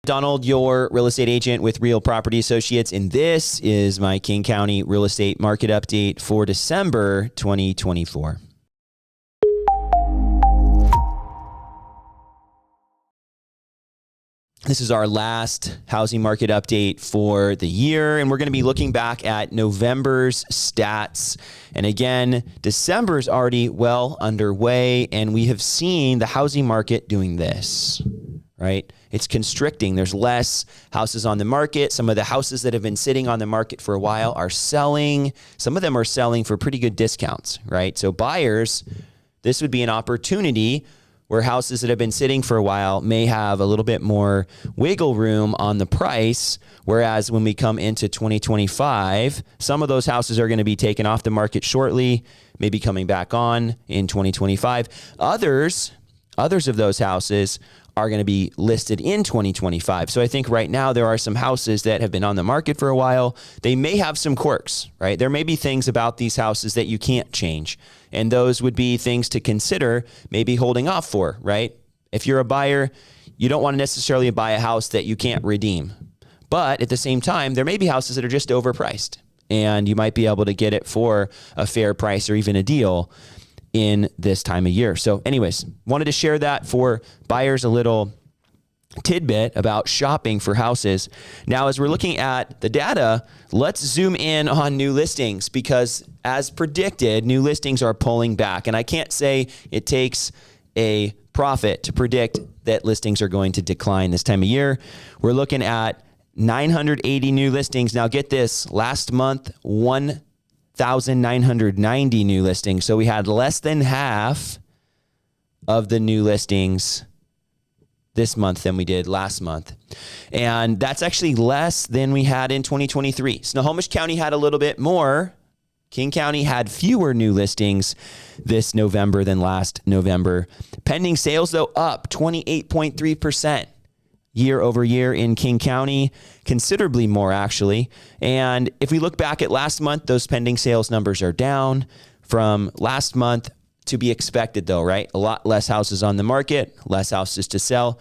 McDonald, your real estate agent with Real Property Associates, and this is my King County real estate market update for December 2024. This is our last housing market update for the year, and we're going to be looking back at November's stats. And again, December's already well underway, and we have seen the housing market doing this, right? It's constricting. There's less houses on the market. Some of the houses that have been sitting on the market for a while are selling. Some of them are selling for pretty good discounts, right? So buyers, this would be an opportunity where houses that have been sitting for a while may have a little bit more wiggle room on the price, whereas when we come into 2025, some of those houses are going to be taken off the market shortly, maybe coming back on in 2025. Others of those houses are going to be listed in 2025. So I think right now there are some houses that have been on the market for a while. They may have some quirks, right? There may be things about these houses that you can't change. And those would be things to consider maybe holding off for, right? If you're a buyer, you don't want to necessarily buy a house that you can't redeem. But at the same time, there may be houses that are just overpriced, and you might be able to get it for a fair price or even a deal in this time of year. So anyways, wanted to share that for buyers, a little tidbit about shopping for houses. Now, as we're looking at the data, let's zoom in on new listings, because as predicted, new listings are pulling back. And I can't say it takes a prophet to predict that listings are going to decline this time of year. We're looking at 980 new listings. Now get this, last month, 1,990 new listings. So we had less than half of the new listings this month than we did last month. And that's actually less than we had in 2023. Snohomish County had a little bit more. King County had fewer new listings this November than last November. Pending sales, though, up 28.3%. year over year in King County, considerably more actually. And if we look back at last month, those pending sales numbers are down from last month, to be expected though, right? A lot less houses on the market, less houses to sell.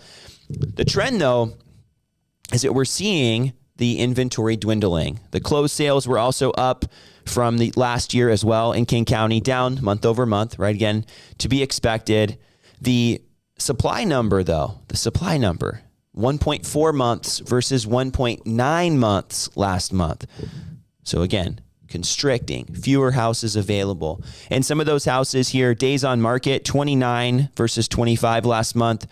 The trend though is that we're seeing the inventory dwindling. The closed sales were also up from the last year as well in King County, down month over month, right? Again, to be expected. The supply number though, 1.4 months versus 1.9 months last month. So again, constricting, fewer houses available. And some of those houses here, days on market, 29 versus 25 last month.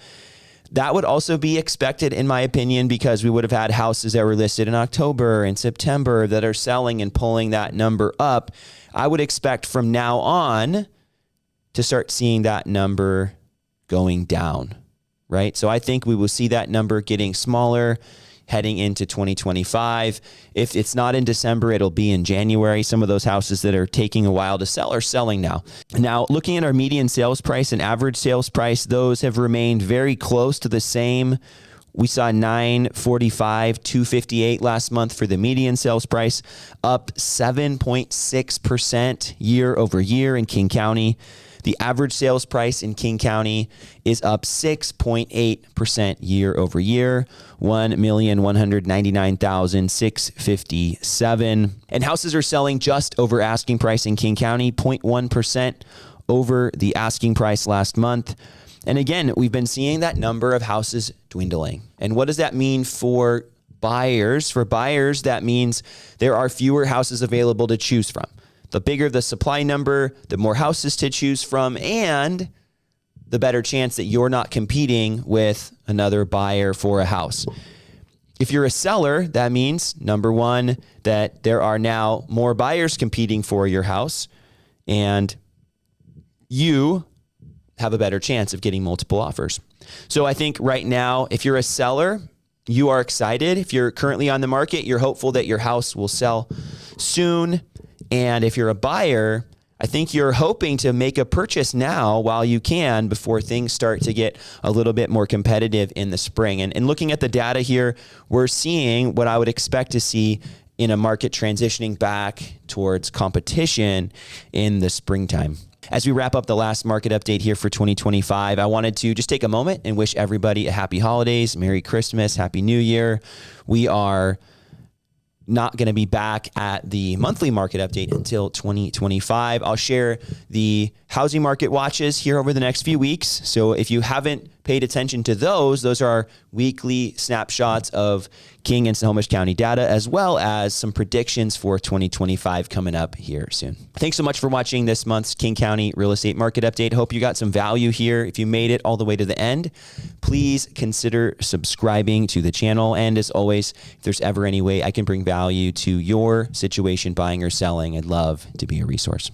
That would also be expected, in my opinion, because we would have had houses that were listed in October and September that are selling and pulling that number up. I would expect from now on to start seeing that number going down, right? So I think we will see that number getting smaller heading into 2025. If it's not in December, it'll be in January. Some of those houses that are taking a while to sell are selling now. Now, looking at our median sales price and average sales price, those have remained very close to the same. We saw $945, $258 last month for the median sales price, up 7.6% year over year in King County. The average sales price in King County is up 6.8% year over year, $1,199,657. And houses are selling just over asking price in King County, 0.1% over the asking price last month. And again, we've been seeing that number of houses dwindling. And what does that mean for buyers? For buyers, that means there are fewer houses available to choose from. The bigger the supply number, the more houses to choose from, and the better chance that you're not competing with another buyer for a house. If you're a seller, that means, number one, that there are now more buyers competing for your house, and you have a better chance of getting multiple offers. So I think right now, if you're a seller, you are excited. If you're currently on the market, you're hopeful that your house will sell soon. And if you're a buyer, I think you're hoping to make a purchase now while you can before things start to get a little bit more competitive in the spring. And looking at the data here, we're seeing what I would expect to see in a market transitioning back towards competition in the springtime. As we wrap up the last market update here for 2025, I wanted to just take a moment and wish everybody a happy holidays, Merry Christmas, Happy New Year. We are not going to be back at the monthly market update until 2025. I'll share the housing market watches here over the next few weeks. So if you haven't paid attention to those are weekly snapshots of King and Snohomish County data, as well as some predictions for 2025 coming up here soon. Thanks so much for watching this month's King County Real Estate Market Update. Hope you got some value here. If you made it all the way to the end, please consider subscribing to the channel. And as always, if there's ever any way I can bring value to your situation, buying or selling, I'd love to be a resource.